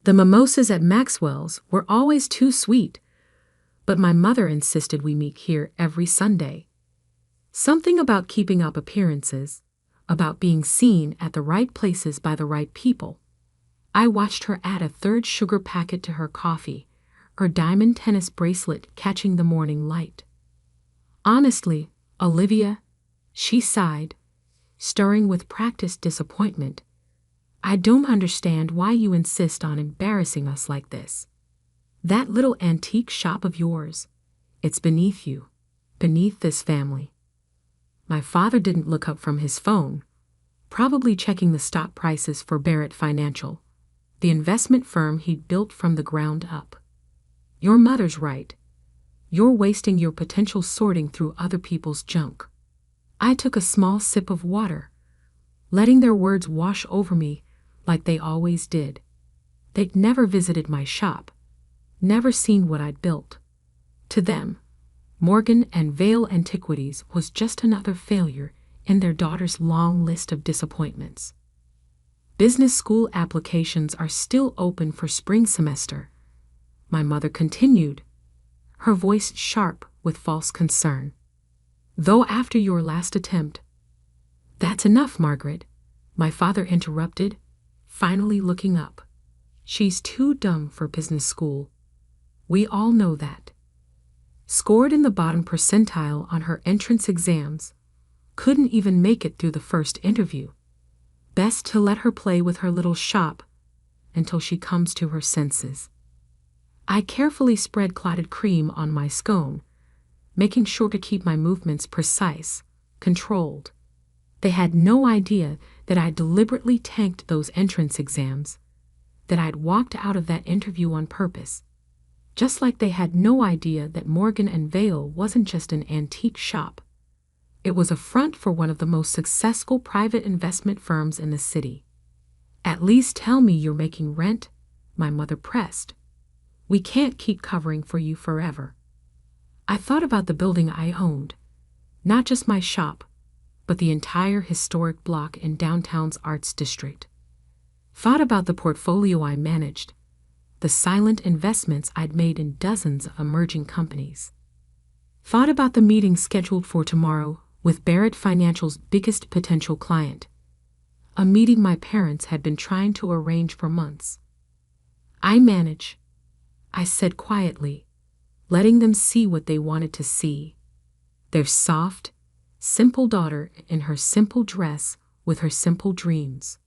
The mimosas at Maxwell's were always too sweet, but my mother insisted we meet here every Sunday. Something about keeping up appearances, about being seen at the right places by the right people. I watched her add a third sugar packet to her coffee, her diamond tennis bracelet catching the morning light. Honestly, Olivia, she sighed, stirring with practiced disappointment, I don't understand why you insist on embarrassing us like this. That little antique shop of yours, it's beneath you, beneath this family. My father didn't look up from his phone, probably checking the stock prices for Barrett Financial, the investment firm he'd built from the ground up. Your mother's right. You're wasting your potential sorting through other people's junk. I took a small sip of water, letting their words wash over me like they always did. They'd never visited my shop, never seen what I'd built. To them, Morgan and Vale Antiquities was just another failure in their daughter's long list of disappointments. Business school applications are still open for spring semester, my mother continued, her voice sharp with false concern. Though after your last attempt. That's enough, Margaret, my father interrupted, finally looking up. She's too dumb for business school. We all know that. Scored in the bottom percentile on her entrance exams, couldn't even make it through the first interview. Best to let her play with her little shop until she comes to her senses. I carefully spread clotted cream on my scone, making sure to keep my movements precise, controlled. They had no idea that I'd deliberately tanked those entrance exams, that I'd walked out of that interview on purpose, just like they had no idea that Morgan and Vale wasn't just an antique shop. It was a front for one of the most successful private investment firms in the city. At least tell me you're making rent, my mother pressed. We can't keep covering for you forever. I thought about the building I owned, not just my shop, but the entire historic block in downtown's arts district. Thought about the portfolio I managed, the silent investments I'd made in dozens of emerging companies. Thought about the meeting scheduled for tomorrow with Barrett Financial's biggest potential client, a meeting my parents had been trying to arrange for months. I manage, I said quietly, letting them see what they wanted to see. Their soft, simple daughter in her simple dress with her simple dreams.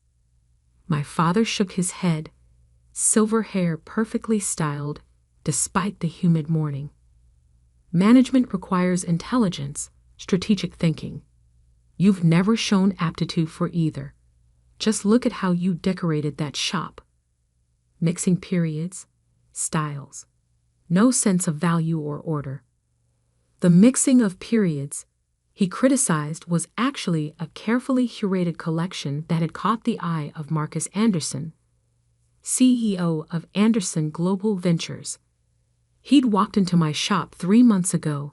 My father shook his head, silver hair perfectly styled despite the humid morning. Management requires intelligence, strategic thinking. You've never shown aptitude for either. Just look at how you decorated that shop. Mixing periods, styles. No sense of value or order. The mixing of periods, he criticized, was actually a carefully curated collection that had caught the eye of Marcus Anderson, CEO of Anderson Global Ventures. He'd walked into my shop 3 months ago,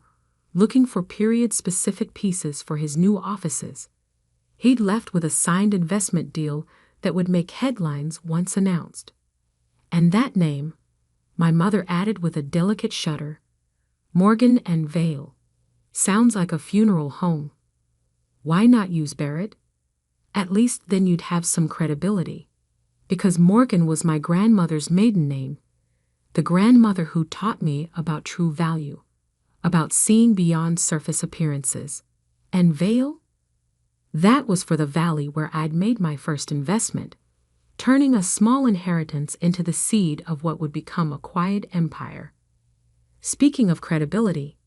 looking for period-specific pieces for his new offices. He'd left with a signed investment deal that would make headlines once announced. And that name, my mother added with a delicate shudder, Morgan and Vale. Sounds like a funeral home. Why not use Barrett? At least then you'd have some credibility. Because Morgan was my grandmother's maiden name, the grandmother who taught me about true value, about seeing beyond surface appearances. And Vale? That was for the valley where I'd made my first investment, turning a small inheritance into the seed of what would become a quiet empire. Speaking of credibility,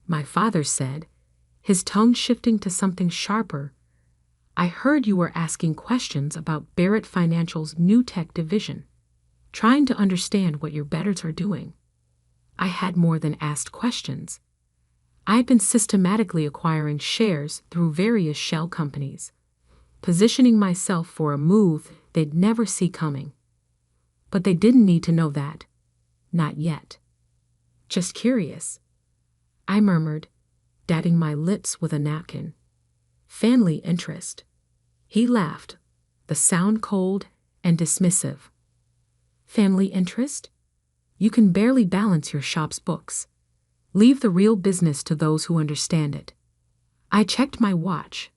my father said, his tone shifting to something sharper, I heard you were asking questions about Barrett Financial's new tech division, trying to understand what your betters are doing. I had more than asked questions. I'd been systematically acquiring shares through various shell companies, positioning myself for a move they'd never see coming. But they didn't need to know that. Not yet. Just curious, I murmured, dabbing my lips with a napkin. Family interest. He laughed, the sound cold and dismissive. Family interest? You can barely balance your shop's books. Leave the real business to those who understand it. I checked my watch.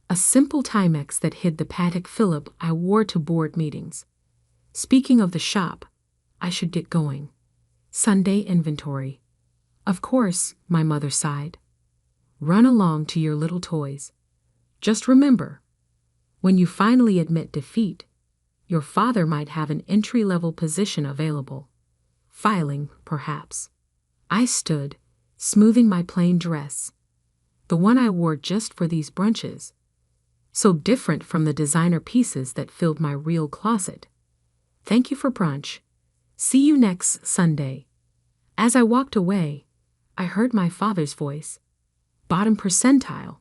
A simple Timex that hid the Patek Philippe I wore to board meetings. Speaking of the shop, I should get going. Sunday inventory. Of course, my mother sighed. Run along to your little toys. Just remember, when you finally admit defeat, your father might have an entry-level position available. Filing, perhaps. I stood, smoothing my plain dress. The one I wore just for these brunches. So different from the designer pieces that filled my real closet. Thank you for brunch. See you next Sunday. As I walked away, I heard my father's voice. Bottom percentile.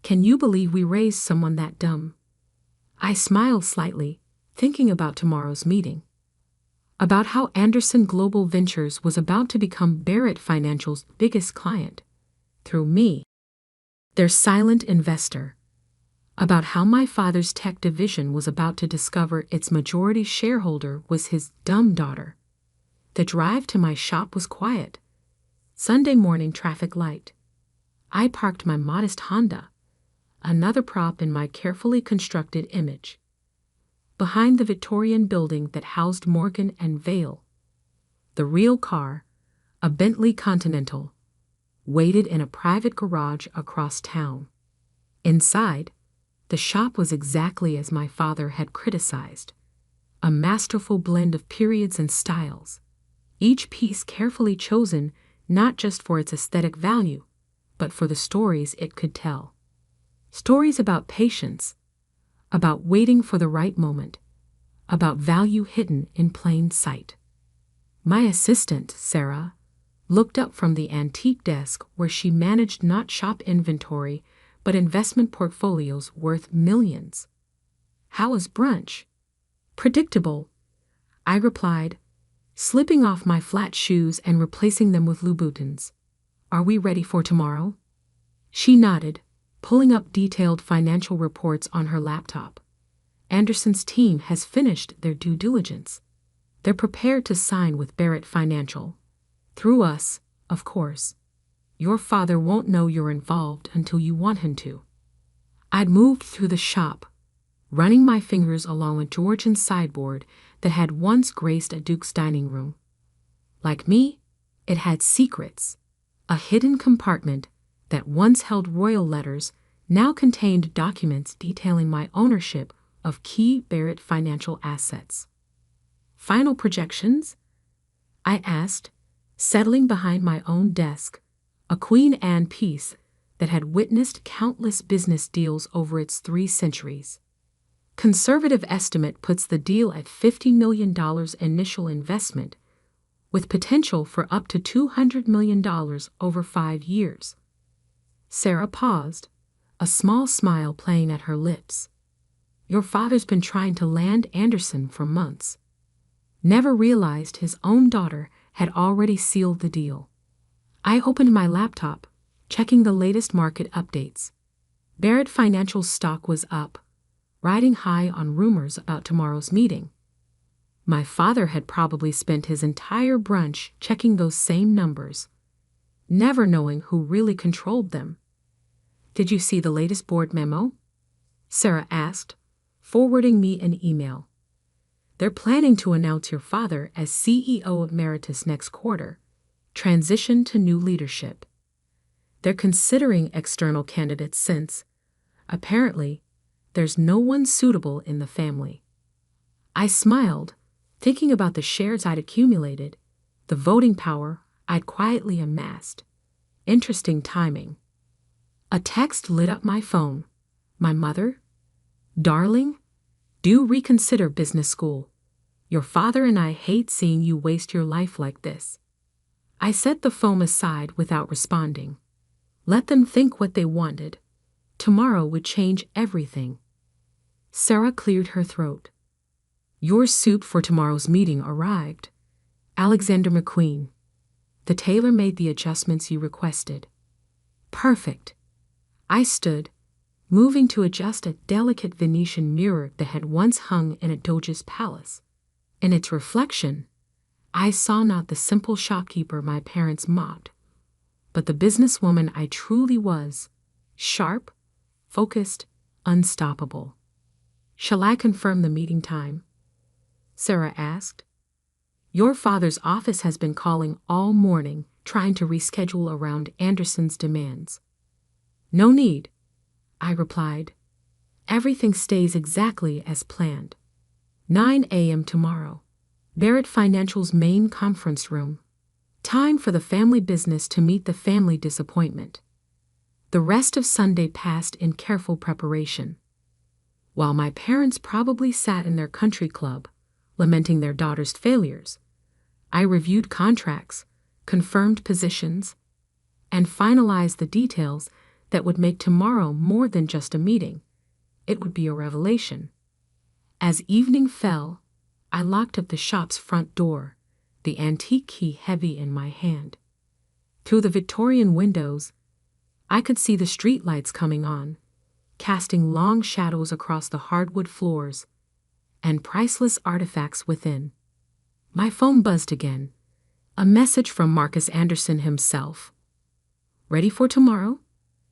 Can you believe we raised someone that dumb? I smiled slightly, thinking about tomorrow's meeting. About how Anderson Global Ventures was about to become Barrett Financial's biggest client. Through me. Their silent investor. About how my father's tech division was about to discover its majority shareholder was his dumb daughter. The drive to my shop was quiet. Sunday morning traffic light. I parked my modest Honda, another prop in my carefully constructed image, behind the Victorian building that housed Morgan and Vale. The real car, a Bentley Continental, waited in a private garage across town. Inside, the shop was exactly as my father had criticized, a masterful blend of periods and styles, each piece carefully chosen not just for its aesthetic value, but for the stories it could tell. Stories about patience, about waiting for the right moment, about value hidden in plain sight. My assistant, Sarah, looked up from the antique desk where she managed not shop inventory but investment portfolios worth millions. How was brunch? Predictable, I replied, slipping off my flat shoes and replacing them with Louboutins. Are we ready for tomorrow? She nodded, pulling up detailed financial reports on her laptop. Anderson's team has finished their due diligence. They're prepared to sign with Barrett Financial. Through us, of course. Your father won't know you're involved until you want him to. I'd moved through the shop, running my fingers along a Georgian sideboard that had once graced a duke's dining room. Like me, it had secrets. A hidden compartment that once held royal letters now contained documents detailing my ownership of key Barrett financial assets. Final projections? I asked, settling behind my own desk, a Queen Anne piece that had witnessed countless business deals over its 3 centuries. Conservative estimate puts the deal at $50 million initial investment, with potential for up to $200 million over 5 years. Sarah paused, a small smile playing at her lips. Your father's been trying to land Anderson for months. Never realized his own daughter had already sealed the deal. I opened my laptop, checking the latest market updates. Barrett Financial's stock was up, riding high on rumors about tomorrow's meeting. My father had probably spent his entire brunch checking those same numbers, never knowing who really controlled them. Did you see the latest board memo? Sarah asked, forwarding me an email. They're planning to announce your father as CEO Emeritus next quarter, transition to new leadership. They're considering external candidates since, apparently, there's no one suitable in the family. I smiled, thinking about the shares I'd accumulated, the voting power I'd quietly amassed. Interesting timing. A text lit up my phone. My mother? Darling, do reconsider business school. Your father and I hate seeing you waste your life like this. I set the phone aside without responding. Let them think what they wanted. Tomorrow would change everything. Sarah cleared her throat. Your suit for tomorrow's meeting arrived. Alexander McQueen. The tailor made the adjustments you requested. Perfect. I stood, moving to adjust a delicate Venetian mirror that had once hung in a doge's palace. In its reflection, I saw not the simple shopkeeper my parents mocked, but the businesswoman I truly was, sharp, focused, unstoppable. "Shall I confirm the meeting time?" Sarah asked. "Your father's office has been calling all morning, trying to reschedule around Anderson's demands." "No need," I replied. "Everything stays exactly as planned. 9 a.m. tomorrow. Barrett Financial's main conference room. Time for the family business to meet the family disappointment." The rest of Sunday passed in careful preparation. While my parents probably sat in their country club, lamenting their daughter's failures, I reviewed contracts, confirmed positions, and finalized the details that would make tomorrow more than just a meeting. It would be a revelation. As evening fell, I locked up the shop's front door, the antique key heavy in my hand. Through the Victorian windows, I could see the streetlights coming on, casting long shadows across the hardwood floors and priceless artifacts within. My phone buzzed again, a message from Marcus Anderson himself. "Ready for tomorrow?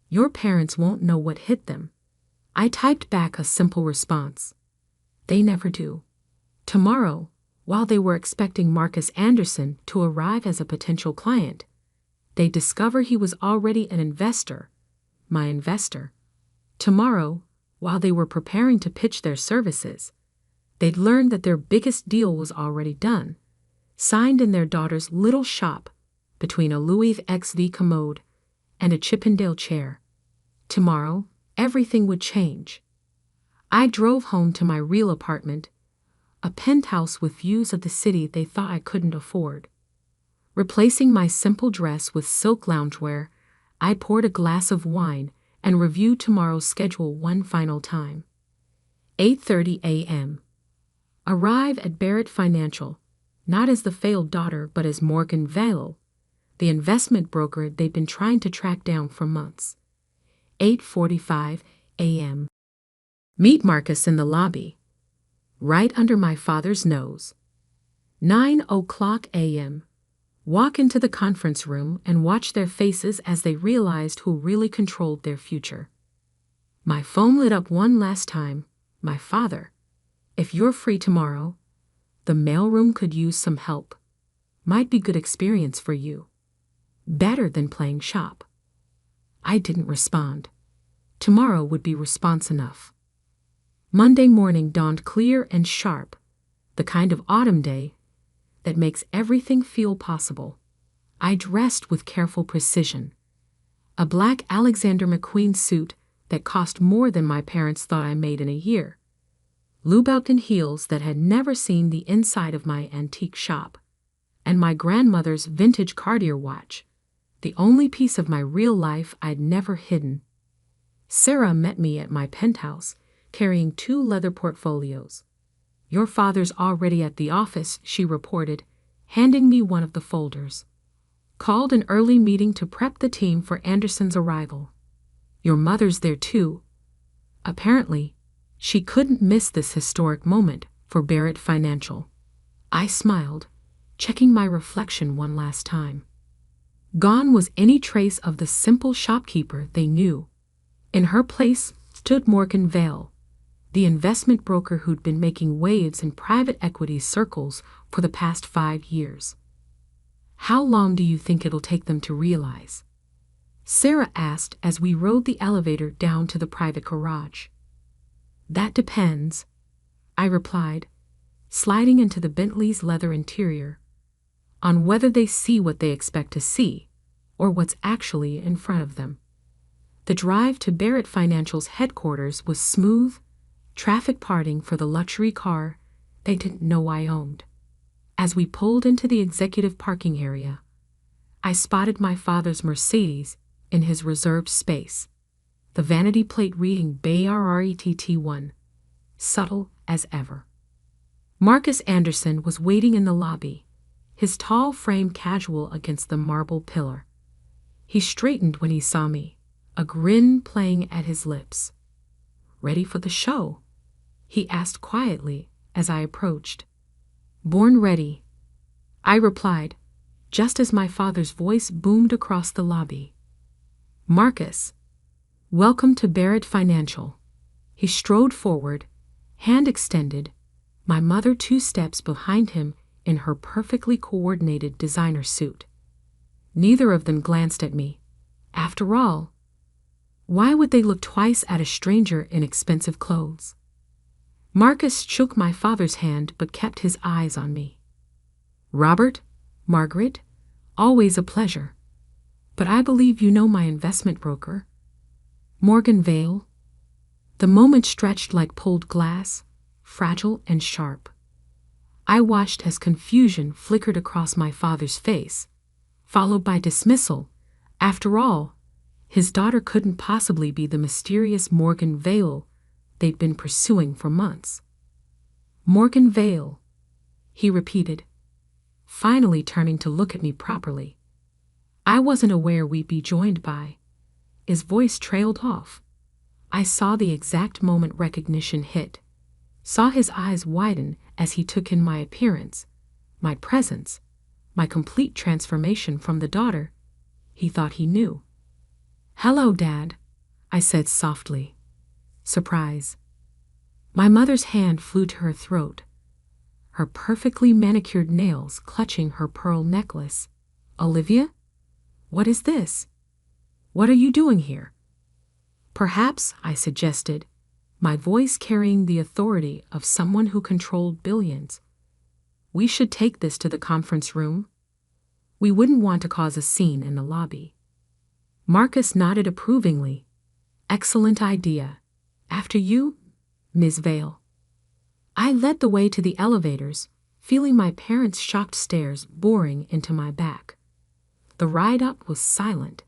Your parents won't know what hit them." I typed back a simple response. They never do. Tomorrow, while they were expecting Marcus Anderson to arrive as a potential client, they discover he was already an investor, my investor. Tomorrow, while they were preparing to pitch their services, they'd learn that their biggest deal was already done, signed in their daughter's little shop between a Louis XV commode and a Chippendale chair. Tomorrow, everything would change. I drove home to my real apartment, a penthouse with views of the city they thought I couldn't afford. Replacing my simple dress with silk loungewear, I poured a glass of wine and reviewed tomorrow's schedule one final time. 8:30 a.m. Arrive at Barrett Financial, not as the failed daughter but as Morgan Vale, the investment broker they'd been trying to track down for months. 8:45 a.m. Meet Marcus in the lobby, right under my father's nose. 9:00 a.m. Walk into the conference room and watch their faces as they realized who really controlled their future. My phone lit up one last time. My father. "If you're free tomorrow, the mailroom could use some help. Might be good experience for you. Better than playing shop." I didn't respond. Tomorrow would be response enough. Monday morning dawned clear and sharp, the kind of autumn day that makes everything feel possible. I dressed with careful precision. A black Alexander McQueen suit that cost more than my parents thought I made in a year. Louboutin heels that had never seen the inside of my antique shop. And my grandmother's vintage Cartier watch, the only piece of my real life I'd never hidden. Sarah met me at my penthouse, carrying 2 leather portfolios. "Your father's already at the office," she reported, handing me one of the folders. "Called an early meeting to prep the team for Anderson's arrival. Your mother's there too." Apparently, she couldn't miss this historic moment for Barrett Financial. I smiled, checking my reflection one last time. Gone was any trace of the simple shopkeeper they knew. In her place stood Morgan Vale, the investment broker who'd been making waves in private equity circles for the past 5 years. "How long do you think it'll take them to realize?" Sarah asked as we rode the elevator down to the private garage. "That depends," I replied, sliding into the Bentley's leather interior, "on whether they see what they expect to see, or what's actually in front of them." The drive to Barrett Financial's headquarters was smooth, traffic parting for the luxury car they didn't know I owned. As we pulled into the executive parking area, I spotted my father's Mercedes in his reserved space, the vanity plate reading BARRETT1, subtle as ever. Marcus Anderson was waiting in the lobby, his tall frame casual against the marble pillar. He straightened when he saw me, a grin playing at his lips. "Ready for the show?" he asked quietly as I approached. Born ready, I replied, just as my father's voice boomed across the lobby. Marcus, welcome to Barrett Financial. He strode forward, hand extended, my mother 2 steps behind him in her perfectly coordinated designer suit. Neither of them glanced at me. After all, why would they look twice at a stranger in expensive clothes? Marcus shook my father's hand but kept his eyes on me. Robert, Margaret, always a pleasure. But I believe you know my investment broker. Morgan Vale. The moment stretched like pulled glass, fragile and sharp. I watched as confusion flickered across my father's face, followed by dismissal. After all, his daughter couldn't possibly be the mysterious Morgan Vale they'd been pursuing for months. Morgan Vale, he repeated, finally turning to look at me properly. I wasn't aware we'd be joined by. His voice trailed off. I saw the exact moment recognition hit, saw his eyes widen as he took in my appearance, my presence, my complete transformation from the daughter he thought he knew. Hello, Dad, I said softly. Surprise. My mother's hand flew to her throat, her perfectly manicured nails clutching her pearl necklace. Olivia? What is this? What are you doing here? Perhaps, I suggested, my voice carrying the authority of someone who controlled billions. We should take this to the conference room. We wouldn't want to cause a scene in the lobby. Marcus nodded approvingly. Excellent idea. After you, Ms. Vale. I led the way to the elevators, feeling my parents' shocked stares boring into my back. The ride up was silent,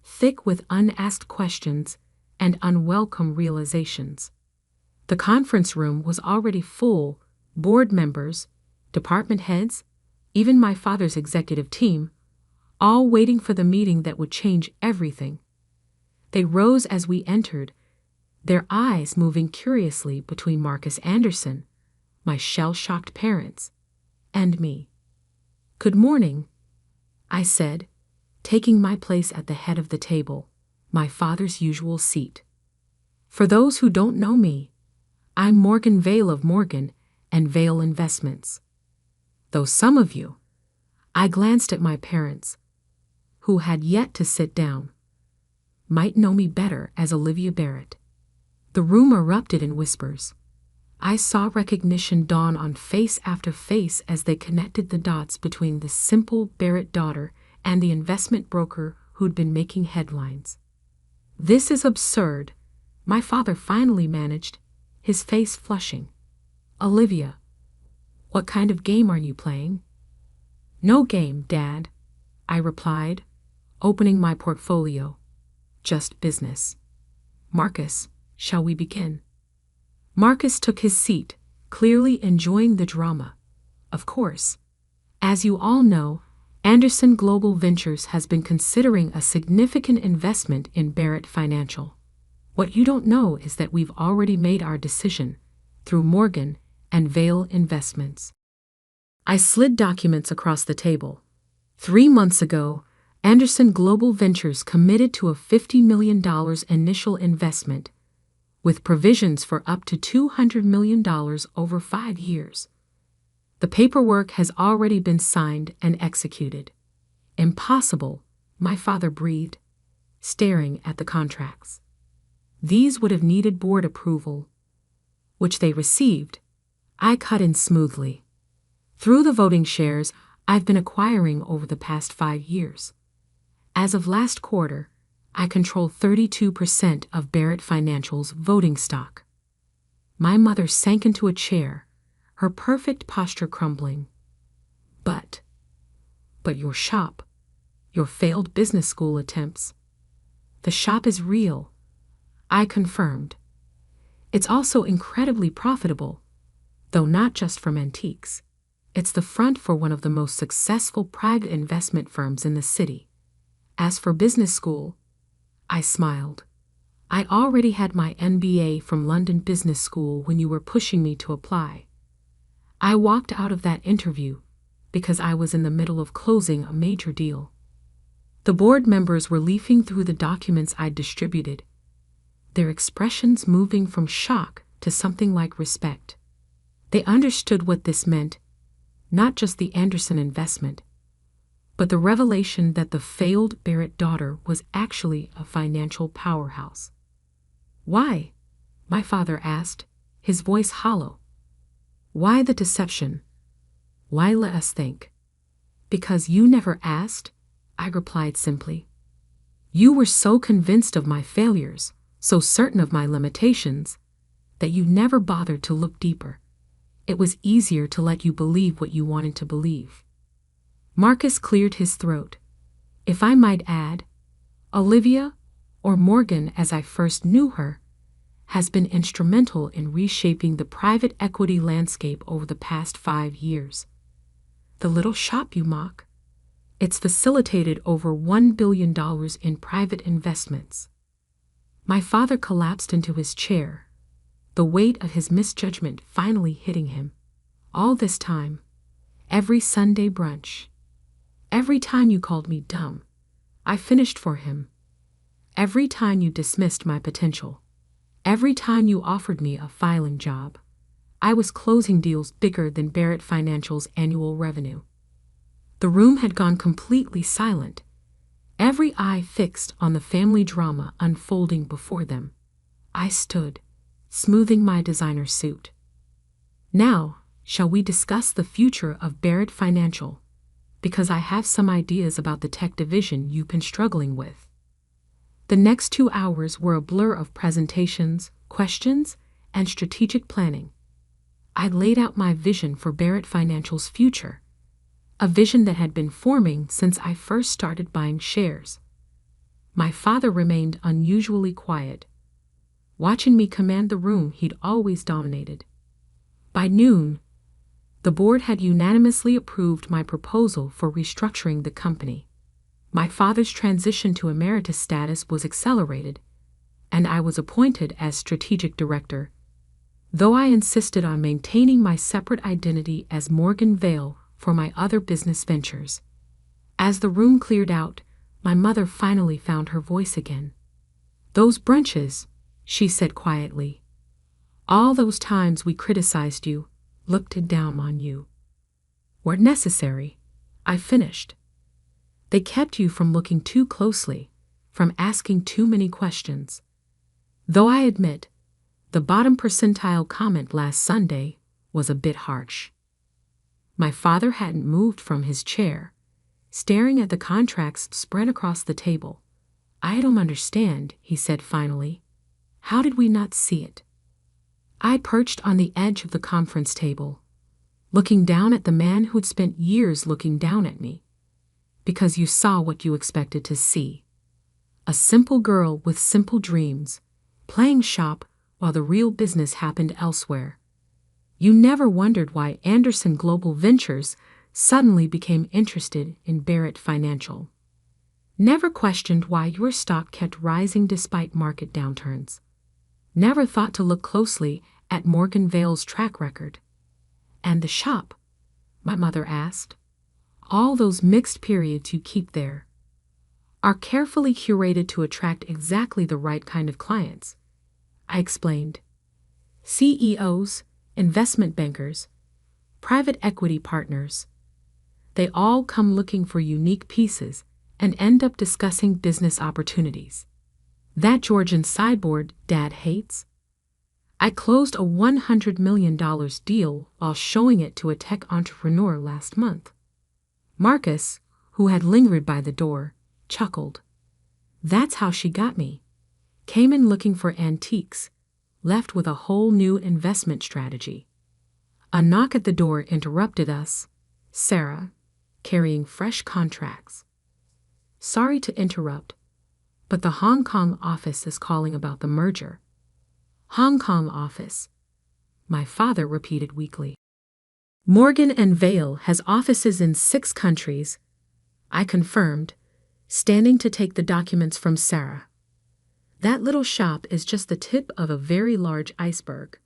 thick with unasked questions and unwelcome realizations. The conference room was already full, board members, department heads, even my father's executive team, all waiting for the meeting that would change everything. They rose as we entered, their eyes moving curiously between Marcus Anderson, my shell-shocked parents, and me. Good morning, I said, taking my place at the head of the table, my father's usual seat. For those who don't know me, I'm Morgan Vale of Morgan and Vale Investments. Though some of you, I glanced at my parents, who had yet to sit down, might know me better as Olivia Barrett. The room erupted in whispers. I saw recognition dawn on face after face as they connected the dots between the simple Barrett daughter and the investment broker who'd been making headlines. This is absurd, my father finally managed, his face flushing. Olivia, what kind of game are you playing? No game, Dad, I replied, opening my portfolio. Just business. Marcus, shall we begin? Marcus took his seat, clearly enjoying the drama. Of course. As you all know, Anderson Global Ventures has been considering a significant investment in Barrett Financial. What you don't know is that we've already made our decision through Morgan and Vale Investments. I slid documents across the table. 3 months ago, Anderson Global Ventures committed to a $50 million initial investment, with provisions for up to $200 million over 5 years. The paperwork has already been signed and executed. Impossible, my father breathed, staring at the contracts. These would have needed board approval, which they received. I cut in smoothly. Through the voting shares I've been acquiring over the past 5 years. As of last quarter, I control 32% of Barrett Financial's voting stock. My mother sank into a chair, her perfect posture crumbling. But your shop, your failed business school attempts. The shop is real, I confirmed. It's also incredibly profitable, though not just from antiques. It's the front for one of the most successful private investment firms in the city. As for business school, I smiled. I already had my MBA from London Business School when you were pushing me to apply. I walked out of that interview because I was in the middle of closing a major deal. The board members were leafing through the documents I'd distributed, their expressions moving from shock to something like respect. They understood what this meant, not just the Anderson investment, but the revelation that the failed Barrett daughter was actually a financial powerhouse. "Why?" my father asked, his voice hollow. "Why the deception? Why let us think?" "Because you never asked," I replied simply. "You were so convinced of my failures, so certain of my limitations, that you never bothered to look deeper. It was easier to let you believe what you wanted to believe." Marcus cleared his throat. If I might add, Olivia, or Morgan as I first knew her, has been instrumental in reshaping the private equity landscape over the past 5 years. The little shop you mock, it's facilitated over $1 billion in private investments. My father collapsed into his chair, the weight of his misjudgment finally hitting him. All this time, every Sunday brunch, every time you called me dumb, I finished for him. Every time you dismissed my potential, every time you offered me a filing job, I was closing deals bigger than Barrett Financial's annual revenue. The room had gone completely silent, every eye fixed on the family drama unfolding before them. I stood, smoothing my designer suit. "Now, shall we discuss the future of Barrett Financial? Because I have some ideas about the tech division you've been struggling with." The next 2 hours were a blur of presentations, questions, and strategic planning. I laid out my vision for Barrett Financial's future, a vision that had been forming since I first started buying shares. My father remained unusually quiet, watching me command the room he'd always dominated. By noon, the board had unanimously approved my proposal for restructuring the company. My father's transition to emeritus status was accelerated, and I was appointed as strategic director, though I insisted on maintaining my separate identity as Morgan Vale for my other business ventures. As the room cleared out, my mother finally found her voice again. "Those brunches," she said quietly. "All those times we criticized you, looked down on you, were necessary," I finished. "They kept you from looking too closely, from asking too many questions." Though I admit, the bottom percentile comment last Sunday was a bit harsh. My father hadn't moved from his chair, staring at the contracts spread across the table. "I don't understand," he said finally. "How did we not see it?" I perched on the edge of the conference table, looking down at the man who'd spent years looking down at me. "Because you saw what you expected to see. A simple girl with simple dreams, playing shop while the real business happened elsewhere. You never wondered why Anderson Global Ventures suddenly became interested in Barrett Financial. Never questioned why your stock kept rising despite market downturns. Never thought to look closely at Morgan Vale's track record. And the shop?" my mother asked. "All those mixed periods you keep there are carefully curated to attract exactly the right kind of clients," I explained. "CEOs, investment bankers, private equity partners. They all come looking for unique pieces and end up discussing business opportunities. That Georgian sideboard Dad hates? I closed a $100 million deal while showing it to a tech entrepreneur last month." Marcus, who had lingered by the door, chuckled. "That's how she got me. Came in looking for antiques, left with a whole new investment strategy." A knock at the door interrupted us. Sarah, carrying fresh contracts. "Sorry to interrupt, but the Hong Kong office is calling about the merger." "Hong Kong office," my father repeated weakly. "Morgan and Vale has offices in 6 countries," I confirmed, standing to take the documents from Sarah. "That little shop is just the tip of a very large iceberg."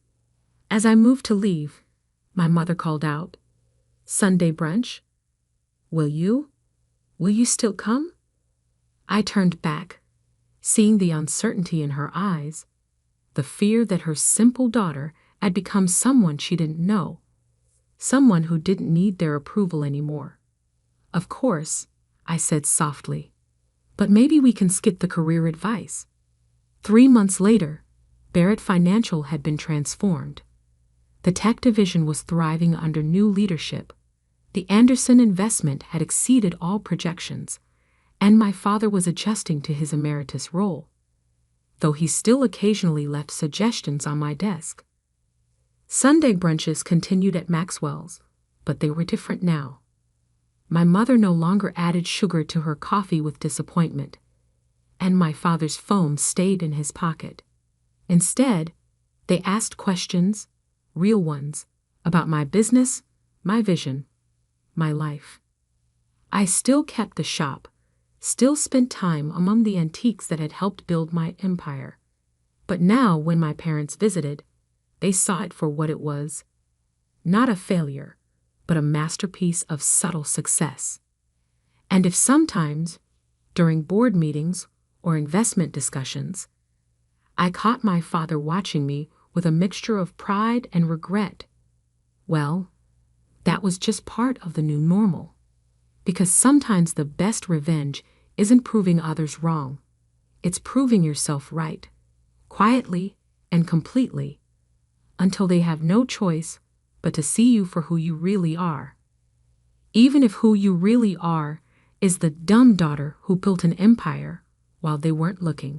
As I moved to leave, My mother called out. Sunday brunch? Will you? Will you still come? I turned back, seeing the uncertainty in her eyes, the fear that her simple daughter had become someone she didn't know, someone who didn't need their approval anymore. Of course, I said softly, but maybe we can skip the career advice. 3 months later, Barrett Financial had been transformed. The tech division was thriving under new leadership. The Anderson investment had exceeded all projections, and my father was adjusting to his emeritus role, though he still occasionally left suggestions on my desk. Sunday brunches continued at Maxwell's, but they were different now. My mother no longer added sugar to her coffee with disappointment, and my father's phone stayed in his pocket. Instead, they asked questions, real ones, about my business, my vision, my life. I still kept the shop, still spent time among the antiques that had helped build my empire. But now, when my parents visited, they saw it for what it was. Not a failure, but a masterpiece of subtle success. And if sometimes, during board meetings or investment discussions, I caught my father watching me with a mixture of pride and regret, well, that was just part of the new normal. Because sometimes the best revenge isn't proving others wrong. It's proving yourself right, quietly and completely, until they have no choice but to see you for who you really are. Even if who you really are is the dumb daughter who built an empire while they weren't looking.